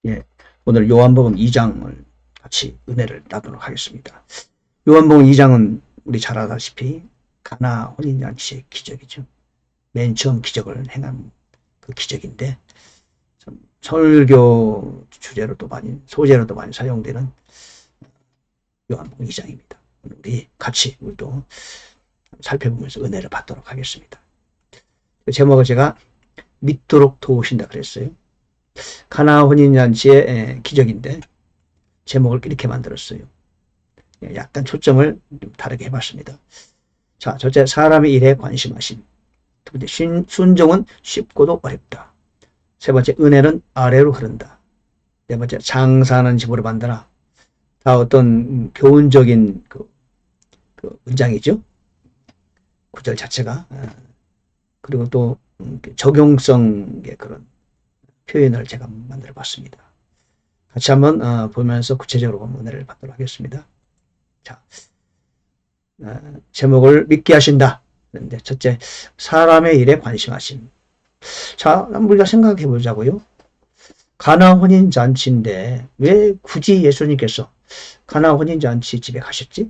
예, 오늘 요한복음 2장을 같이 은혜를 나누도록 하겠습니다. 요한복음 2장은 우리 잘 아다시피 가나 혼인잔치의 기적이죠. 맨 처음 기적을 행한 그 기적인데 설교 주제로도 많이 소재로도 많이 사용되는 요한복음 2장입니다. 우리 같이 우리도 살펴보면서 은혜를 받도록 하겠습니다. 그 제목을 제가 믿도록 도우신다 그랬어요. 가나 혼인잔치의 기적인데 제목을 이렇게 만들었어요. 약간 초점을 좀 다르게 해봤습니다. 자, 첫째, 사람의 일에 관심하심. 두 번째, 순종은 쉽고도 어렵다. 세 번째, 은혜는 아래로 흐른다. 네 번째, 장사하는 집으로 만드나. 다 어떤 교훈적인 그 문장이죠. 구절 자체가. 그리고 또 적용성의 그런 표현을 제가 만들어 봤습니다. 같이 한번 보면서 구체적으로 은혜를 받도록 하겠습니다. 자, 제목을 믿게 하신다. 그런데 첫째, 사람의 일에 관심하심. 자, 우리가 생각해 보자고요. 가나 혼인잔치인데 왜 굳이 예수님께서 가나 혼인잔치 집에 가셨지?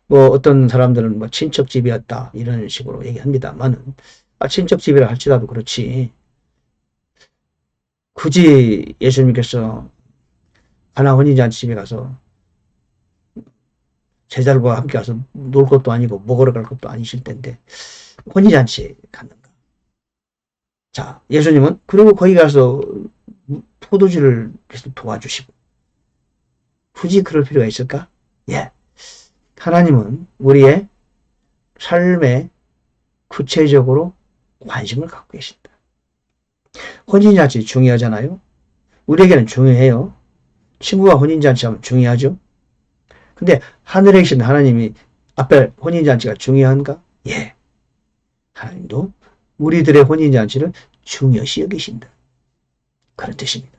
뭐 어떤 사람들은 뭐 친척집이었다 이런 식으로 얘기합니다만은 친척집이라 할지라도 그렇지 굳이 예수님께서 가나 혼인잔치 집에 가서 제자들과 함께 가서 놀 것도 아니고 먹으러 갈 것도 아니실 텐데 혼인잔치에 갔는가. 자, 예수님은 그리고 거기 가서 포도주를 계속 도와주시고 굳이 그럴 필요가 있을까? 예. 하나님은 우리의 삶에 구체적으로 관심을 갖고 계신다. 혼인잔치 중요하잖아요. 우리에게는 중요해요. 친구가 혼인잔치 하면 중요하죠. 근데 하늘에 계신 하나님이 앞에 혼인잔치가 중요한가? 예. 하나님도 우리들의 혼인잔치를 중요시 여기신다. 그런 뜻입니다.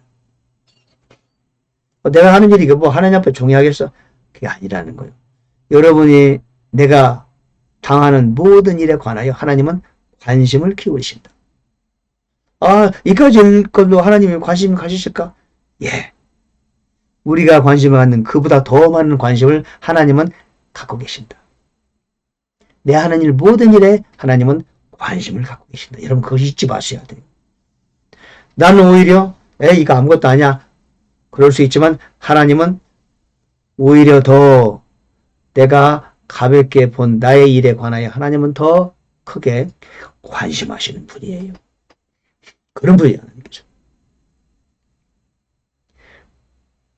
내가 하는 일이 뭐 하나님 앞에 중요하겠어? 그게 아니라는 거예요. 여러분이 내가 당하는 모든 일에 관하여 하나님은 관심을 키우신다. 이까지 걸로 하나님이 관심 가지실까? 예. 우리가 관심을 갖는 그보다 더 많은 관심을 하나님은 갖고 계신다. 내 하는 일 모든 일에 하나님은 관심을 갖고 계신다. 여러분 그거 잊지 마셔야 돼요. 나는 오히려 이거 아무것도 아니야. 그럴 수 있지만 하나님은 오히려 더 내가 가볍게 본 나의 일에 관하여 하나님은 더 크게 관심하시는 분이에요. 그런 분이 하나님께서.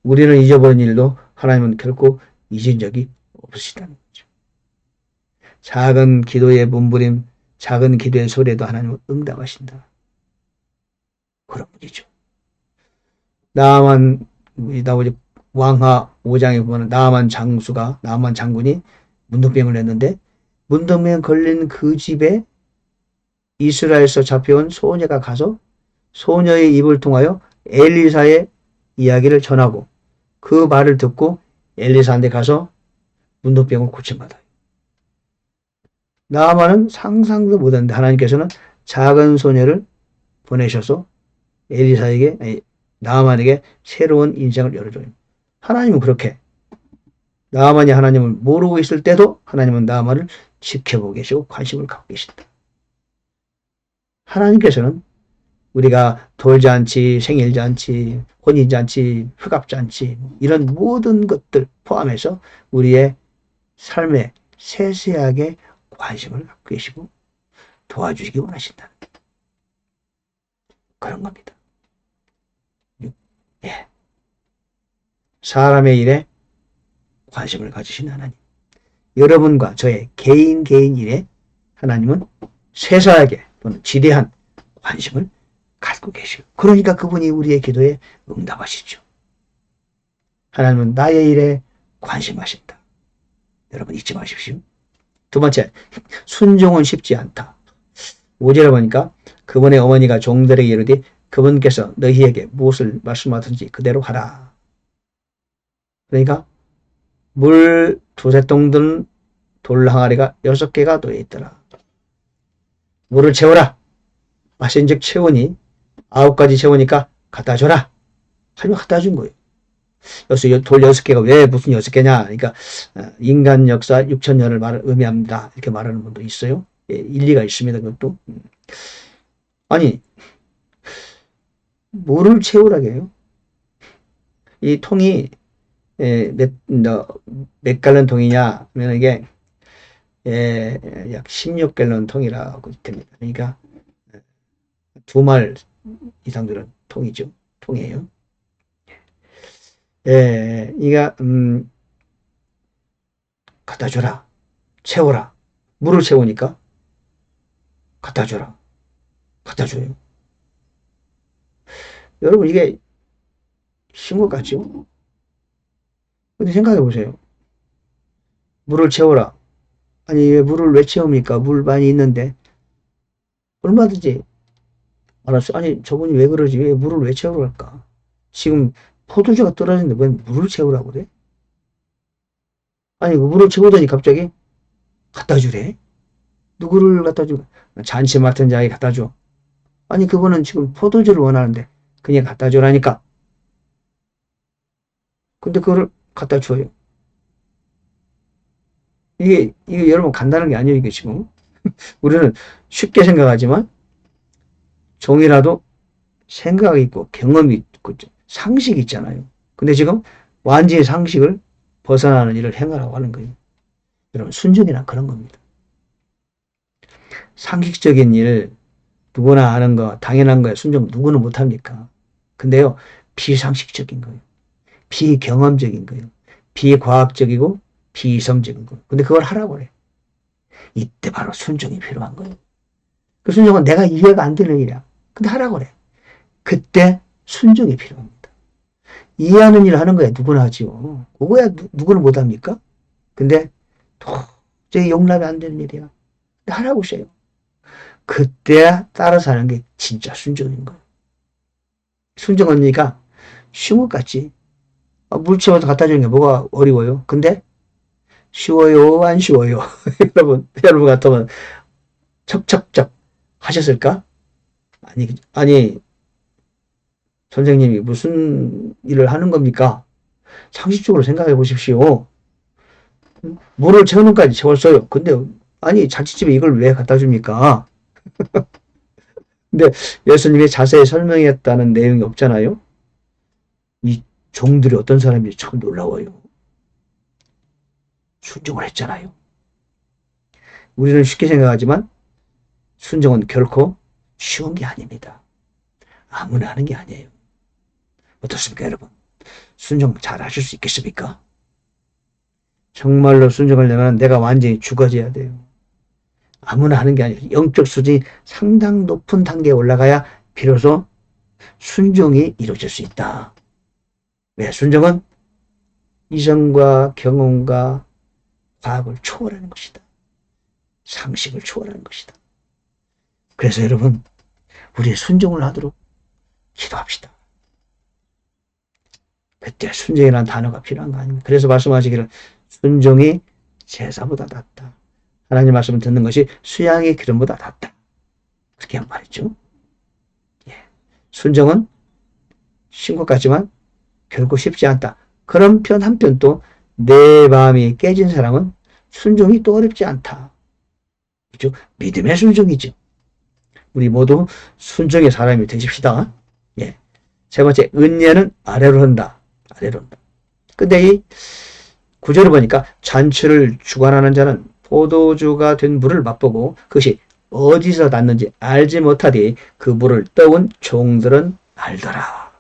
우리는 잊어버린 일도 하나님은 결코 잊은 적이 없으시다는 거죠. 작은 기도의 몸부림, 작은 기도의 소리에도 하나님은 응답하신다. 그런 분이죠. 나만 왕하 5장에 보면 나만 장군이 문둥병을 했는데 문둥병 걸린 그 집에 이스라엘에서 잡혀온 소녀가 가서 소녀의 입을 통하여 엘리사의 이야기를 전하고 그 말을 듣고 엘리사한테 가서 문둥병을 고침받아요. 나아만은 상상도 못했는데 하나님께서는 작은 소녀를 보내셔서 엘리사에게 나아만에게 새로운 인생을 열어줘요. 하나님은 그렇게 나아만이 하나님을 모르고 있을 때도 하나님은 나아만을 지켜보고 계시고 관심을 갖고 계신다. 하나님께서는 우리가 돌잔치, 생일잔치, 혼인잔치, 흑합잔치 이런 모든 것들 포함해서 우리의 삶에 세세하게 관심을 갖고 계시고 도와주시기 원하신다. 그런 겁니다. 예. 사람의 일에 관심을 가지신 하나님. 여러분과 저의 개인 일에 하나님은 세세하게 또는 지대한 관심을 갖고 계시고 그러니까 그분이 우리의 기도에 응답하시죠. 하나님은 나의 일에 관심하신다. 여러분 잊지 마십시오. 두 번째, 순종은 쉽지 않다. 5절에 보니까 그분의 어머니가 종들에게 이르되 그분께서 너희에게 무엇을 말씀하든지 그대로 하라. 그러니까 물 2-3통 돌 항아리가 6개가 놓여 있더라. 물을 채워라. 마신즉 채우니 9가지 채우니까 갖다 줘라. 하지만 갖다 준 거예요. 여기서 돌 6개가 왜 무슨 6개냐? 그러니까 인간 역사 6천년을 의미합니다. 이렇게 말하는 분도 있어요. 예, 일리가 있습니다. 그것도. 아니, 물을 채우라게 해요. 이 통이 몇 갈런 통이냐 하면 이게 약 16갈런 통이라고 됩니다. 그러니까 2말 이상 되는 통이죠. 통이에요. 이가 갖다 줘라. 채워라. 물을 채우니까 갖다 줘라. 갖다 줘요. 여러분 이게 쉬운 것 같죠? 근데 생각해 보세요. 물을 채워라. 아니 왜 물을 왜 채웁니까? 물 많이 있는데. 얼마든지 알았어. 아니 저분이 왜 그러지? 왜 물을 왜 채우러 갈까? 지금 포도주가 떨어지는데 왜 물을 채우라고 그래? 아니 그 물을 채우더니 갑자기 갖다 주래. 누구를 갖다 줘? 잔치 맡은 자에게 갖다 줘. 아니 그분은 지금 포도주를 원하는데 그냥 갖다 주라니까. 근데 그거를 갖다 줘요. 이게 여러분 간단한 게 아니에요. 이게 지금 우리는 쉽게 생각하지만 종이라도 생각이 있고 경험이 있고 상식이 있잖아요. 근데 지금 완전히 상식을 벗어나는 일을 행하라고 하는 거예요. 여러분 순종이란 그런 겁니다. 상식적인 일 누구나 아는 거 당연한 거예요. 순종 누구는 못합니까? 근데요 비상식적인 거예요. 비경험적인 거예요. 비과학적이고 비이성적인 거예요. 근데 그걸 하라고 그래. 이때 바로 순종이 필요한 거예요. 그 순종은 내가 이해가 안 되는 일이야. 근데 하라고 그래. 그때 순종이 필요합니다. 이해하는 일을 하는 거야. 누구나 하지요. 그거야 누구는 못합니까? 근데 도저히 용납이 안 되는 일이야. 근데 하라고 써요. 그때 따라서 하는 게 진짜 순종인 거예요. 순종은 그러니까 쉬운 것 같지. 물 채워서 갖다 주는 게 뭐가 어려워요? 근데 쉬워요? 안 쉬워요? 여러분 같으면 척척척 하셨을까? 아니, 선생님이 무슨 일을 하는 겁니까? 상식적으로 생각해 보십시오. 물을 채우는 까지 채웠어요. 근데, 아니, 잔치집에 이걸 왜 갖다 줍니까? 근데 예수님이 자세히 설명했다는 내용이 없잖아요? 이 종들이 어떤 사람인지 참 놀라워요. 순종을 했잖아요. 우리는 쉽게 생각하지만 순종은 결코 쉬운 게 아닙니다. 아무나 하는 게 아니에요. 어떻습니까, 여러분? 순종 잘 하실 수 있겠습니까? 정말로 순종하려면 내가 완전히 죽어져야 돼요. 아무나 하는 게 아니에요. 영적 수준이 상당 높은 단계에 올라가야 비로소 순종이 이루어질 수 있다. 왜? 순종은 이성과 경험과 과학을 초월하는 것이다. 상식을 초월하는 것이다. 그래서 여러분, 우리 순종을 하도록 기도합시다. 그때 순종이라는 단어가 필요한 거 아닙니까? 그래서 말씀하시기를 순종이 제사보다 낫다. 하나님 말씀을 듣는 것이 수양의 기름보다 낫다. 그렇게 한 말이죠. 예. 순종은 쉬운 것 같지만 결코 쉽지 않다. 그런 편 한편 또 내 마음이 깨진 사람은 순종이 또 어렵지 않다. 그죠? 믿음의 순종이죠. 우리 모두 순종의 사람이 되십시다. 예. 세 번째, 은혜는 아래로 한다. 아래로 한다. 근데 이 구절을 보니까 잔치를 주관하는 자는 포도주가 된 물을 맛보고 그것이 어디서 났는지 알지 못하되 그 물을 떠온 종들은 알더라.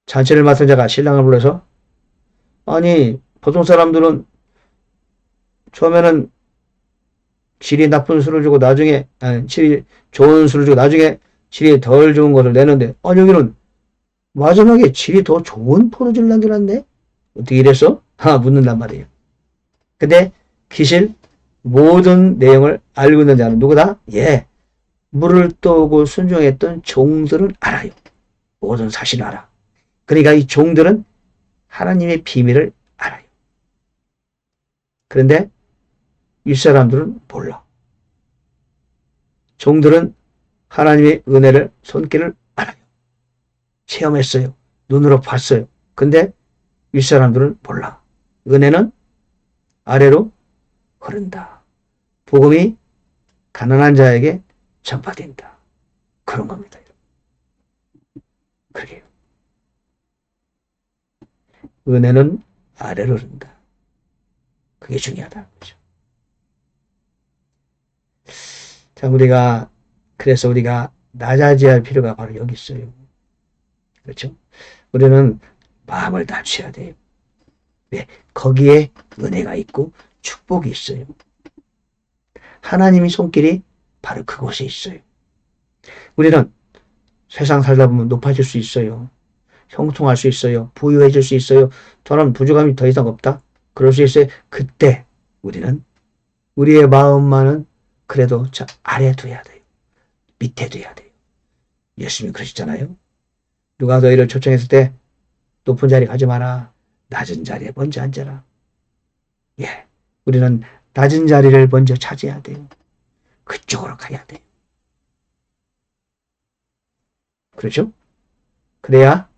잔치를 맡은 자가 신랑을 불러서 아니 보통 사람들은 처음에는 질이 나쁜 술을 주고 나중에 질이 좋은 술을 주고 나중에 질이 덜 좋은 것을 내는데 여기는 마지막에 질이 더 좋은 포도주를 남겨놨네? 어떻게 이랬어? 묻는단 말이에요. 근데 기실 모든 내용을 알고 있는 자는 누구다? 예, 물을 떠오고 순종했던 종들은 알아요. 모든 사실을 알아. 그러니까 이 종들은 하나님의 비밀을 알아요. 그런데 이 사람들은 몰라. 종들은 하나님의 은혜를 손길을 체험했어요. 눈으로 봤어요. 근데 윗사람들은 몰라. 은혜는 아래로 흐른다. 복음이 가난한 자에게 전파된다. 그런 겁니다. 그러게요. 은혜는 아래로 흐른다. 그게 중요하다는 거죠. 자, 그래서 우리가 낮아져야 할 필요가 바로 여기 있어요. 그렇죠? 우리는 마음을 낮춰야 돼요. 왜? 거기에 은혜가 있고 축복이 있어요. 하나님의 손길이 바로 그곳에 있어요. 우리는 세상 살다 보면 높아질 수 있어요. 형통할 수 있어요. 부유해질 수 있어요. 저는 부족함이 더 이상 없다. 그럴 수 있어요. 그때 우리는 우리의 마음만은 그래도 저 아래에 둬야 돼요. 밑에 둬야 돼요. 예수님이 그러셨잖아요. 누가 너희를 초청했을 때 높은 자리 가지 마라. 낮은 자리에 먼저 앉아라. 예, 우리는 낮은 자리를 먼저 차지해야 돼요. 그쪽으로 가야 돼요. 그렇죠? 그래야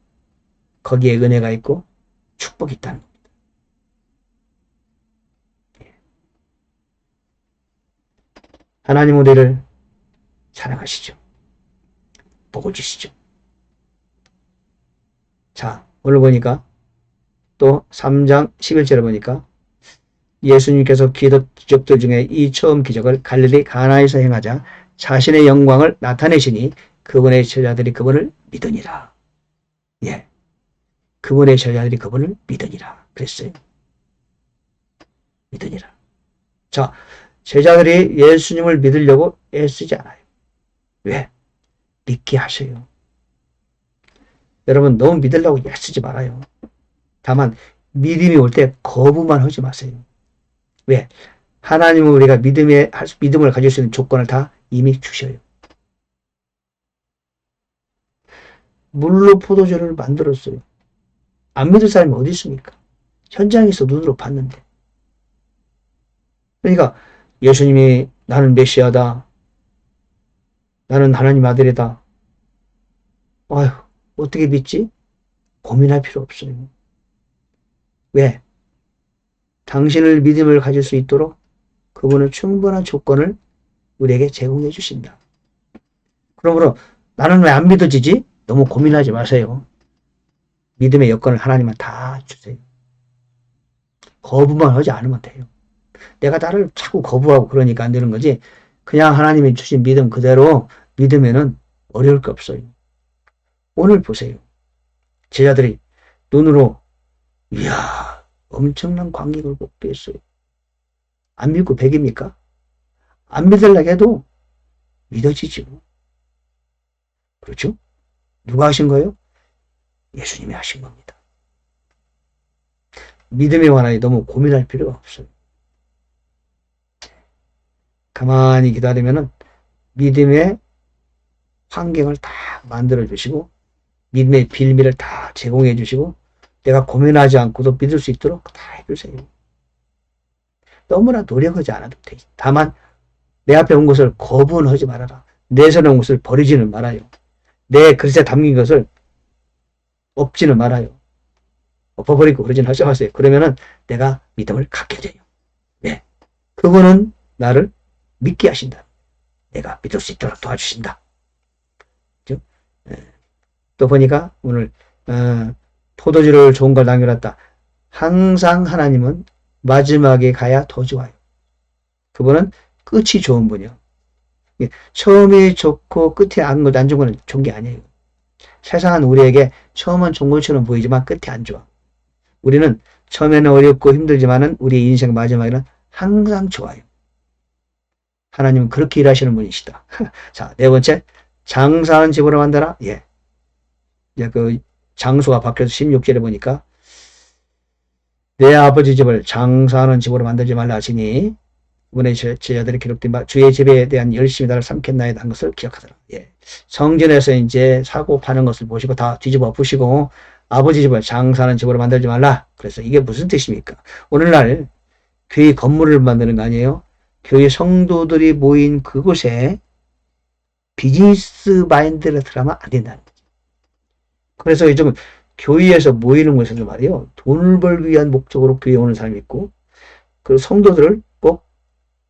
거기에 은혜가 있고 축복이 있다는 겁니다. 하나님 우리를 사랑하시죠. 복을 주시죠. 자, 오늘 보니까 또 3장 11절에 보니까 예수님께서 기적들 중에 이 처음 기적을 갈릴리 가나에서 행하자 자신의 영광을 나타내시니 그분의 제자들이 그분을 믿으니라. 예, 그분의 제자들이 그분을 믿으니라 그랬어요. 믿으니라. 자, 제자들이 예수님을 믿으려고 애쓰지 않아요. 왜? 믿게 하셔요. 여러분 너무 믿으려고 애쓰지 말아요. 다만 믿음이 올 때 거부만 하지 마세요. 왜? 하나님은 우리가 믿음을 가질 수 있는 조건을 다 이미 주셔요. 물로 포도주를 만들었어요. 안 믿을 사람이 어디 있습니까? 현장에서 눈으로 봤는데. 그러니까 예수님이 나는 메시아다. 나는 하나님 아들이다. 아휴, 어떻게 믿지? 고민할 필요 없어요. 왜? 당신을 믿음을 가질 수 있도록 그분은 충분한 조건을 우리에게 제공해 주신다. 그러므로 나는 왜 안 믿어지지? 너무 고민하지 마세요. 믿음의 여건을 하나님은 다 주세요. 거부만 하지 않으면 돼요. 내가 나를 자꾸 거부하고 그러니까 안 되는 거지. 그냥 하나님이 주신 믿음 그대로 믿으면은 어려울 게 없어요. 오늘 보세요. 제자들이 눈으로 이야 엄청난 광경을 보게 했어요. 안 믿고 백입니까? 안 믿으려고 해도 믿어지죠. 그렇죠? 누가 하신 거예요? 예수님이 하신 겁니다. 믿음에 관하여 너무 고민할 필요가 없어요. 가만히 기다리면은 믿음의 환경을 다 만들어 주시고 믿음의 빌미를 다 제공해 주시고 내가 고민하지 않고도 믿을 수 있도록 다 해주세요. 너무나 노력하지 않아도 돼. 다만 내 앞에 온 것을 거부는 하지 말아라. 내 손에 온 것을 버리지는 말아요. 내 그릇에 담긴 것을 엎지는 말아요. 엎어버리고 그러진 하지 마세요. 그러면은 내가 믿음을 갖게 돼요. 네. 그분은 나를 믿게 하신다. 내가 믿을 수 있도록 도와주신다. 그렇죠? 또 보니까 오늘 포도주를 좋은 걸 남겨놨다. 항상 하나님은 마지막에 가야 더 좋아요. 그분은 끝이 좋은 분이요. 처음이 좋고 끝에 안 좋은 건 좋은 게 아니에요. 세상은 우리에게 처음은 좋은 것처럼 보이지만 끝이 안 좋아. 우리는 처음에는 어렵고 힘들지만은 우리 인생 마지막에는 항상 좋아요. 하나님은 그렇게 일하시는 분이시다. 자, 네 번째, 장사한 집으로 만들어. 예. 이제 그 장소가 바뀌어서 16절에 보니까 내 아버지 집을 장사하는 집으로 만들지 말라 하시니 이번에 제자들이 기록된 바 주의 집에 대한 열심히 나를 삼켰나이다 한 것을 기억하더라. 예. 성전에서 이제 사고 파는 것을 보시고 다 뒤집어 엎으시고 아버지 집을 장사하는 집으로 만들지 말라. 그래서 이게 무슨 뜻입니까? 오늘날 교회 건물을 만드는 거 아니에요? 교회 성도들이 모인 그곳에 비즈니스 마인드를 들어가면 안 된다는 거죠. 그래서 요즘 교회에서 모이는 것은 말이요. 돈을 벌기 위한 목적으로 교회에 오는 사람이 있고, 그 성도들을 꼭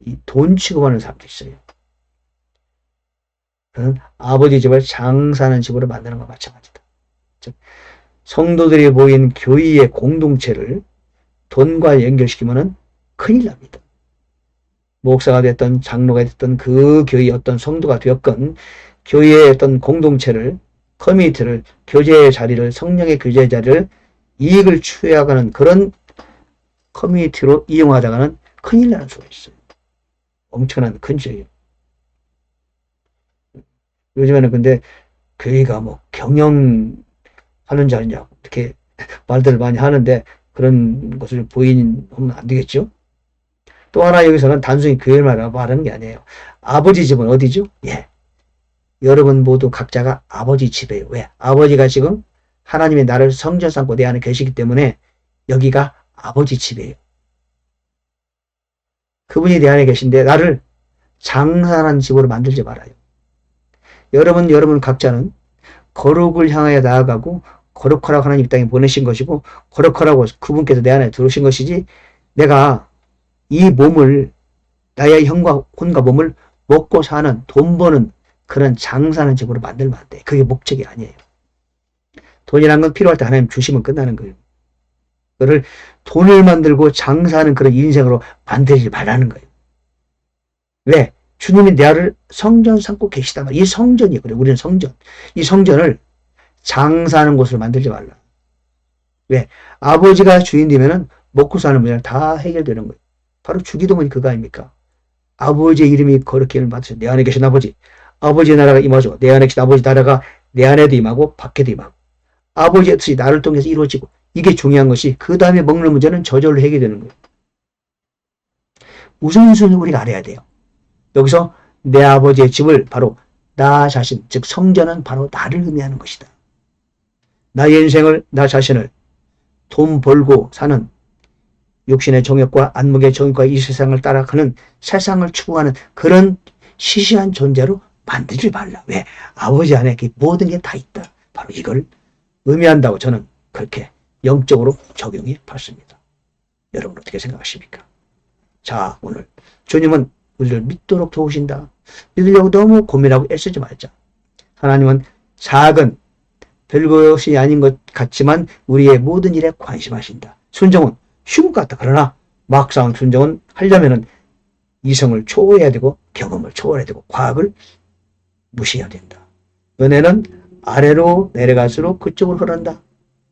이 돈 취급하는 사람도 있어요. 그는 아버지 집을 장사하는 집으로 만드는 것과 마찬가지다. 즉, 성도들이 모인 교회의 공동체를 돈과 연결시키면은 큰일 납니다. 목사가 됐던 장로가 됐던 그 교회의 어떤 성도가 되었건 교회의 어떤 공동체를 커뮤니티를 교제의 자리를 성령의 교제의 자리를 이익을 추구해가는 그런 커뮤니티로 이용하다가는 큰일 나는 수가 있어요. 엄청난 큰 죄예요. 요즘에는 근데 교회가 뭐 경영하는 자리냐 이렇게 말들을 많이 하는데 그런 것을 보이면 안 되겠죠. 또 하나 여기서는 단순히 교회를 말하는 게 아니에요. 아버지 집은 어디죠? 예. 여러분 모두 각자가 아버지 집이에요. 왜? 아버지가 지금 하나님의 나를 성전 삼고 내 안에 계시기 때문에 여기가 아버지 집이에요. 그분이 내 안에 계신데 나를 장사하는 집으로 만들지 말아요. 여러분 각자는 거룩을 향하여 나아가고 거룩하라고 하나님 이 땅에 보내신 것이고 거룩하라고 그분께서 내 안에 들어오신 것이지 내가 이 몸을 나의 혼과 몸을 먹고 사는 돈 버는 그런 장사하는 집으로 만들면 안 돼. 그게 목적이 아니에요. 돈이란 건 필요할 때 하나님 주시면 끝나는 거예요. 그를 돈을 만들고 장사하는 그런 인생으로 만들지 말라는 거예요. 왜? 주님이 나를 성전 삼고 계시단 말이에요. 이 성전이 그래요. 우리는 성전. 이 성전을 장사하는 곳으로 만들지 말라. 왜? 아버지가 주인 되면은 먹고 사는 문제는 다 해결되는 거예요. 바로 주기도문이 그거 아닙니까? 아버지의 이름이 거룩히 받으셔. 내 안에 계신 아버지. 아버지의 나라가 임하죠. 내 안에 계신 아버지 나라가 내 안에도 임하고 밖에도 임하고. 아버지의 뜻이 나를 통해서 이루어지고. 이게 중요한 것이 그 다음에 먹는 문제는 저절로 해결되는 거예요. 우선순위 우리가 알아야 돼요. 여기서 내 아버지의 집을 바로 나 자신, 즉 성전은 바로 나를 의미하는 것이다. 나의 인생을, 나 자신을 돈 벌고 사는 육신의 정욕과 안목의 정욕과 이 세상을 따라가는 세상을 추구하는 그런 시시한 존재로 만들지 말라. 왜? 아버지 안에 모든 게 다 있다. 바로 이걸 의미한다고 저는 그렇게 영적으로 적용이 받습니다. 여러분 어떻게 생각하십니까? 자, 오늘 주님은 우리를 믿도록 도우신다. 믿으려고 너무 고민하고 애쓰지 말자. 하나님은 작은 별것이 아닌 것 같지만 우리의 모든 일에 관심하신다. 순종은 쉬운 것 같다. 그러나 막상 순종은 하려면은 이성을 초월해야 되고 경험을 초월해야 되고 과학을 무시해야 된다. 은혜는 아래로 내려갈수록 그쪽으로 흐른다.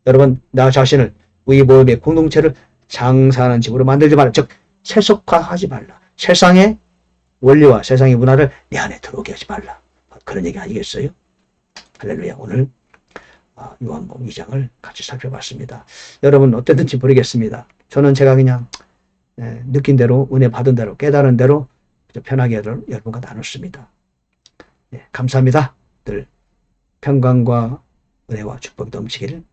여러분 나 자신을 우리 모임의 공동체를 장사하는 집으로 만들지 말라. 즉 세속화하지 말라. 세상의 원리와 세상의 문화를 내 안에 들어오게 하지 말라. 그런 얘기 아니겠어요? 할렐루야. 오늘 요한복음 2장을 같이 살펴봤습니다. 여러분 어땠는지 모르겠습니다. 저는 제가 그냥 느낀 대로 은혜 받은 대로 깨달은 대로 편하게 여러분과 나눴습니다. 감사합니다. 늘 평강과 은혜와 축복이 넘치기를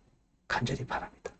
간절히 바랍니다.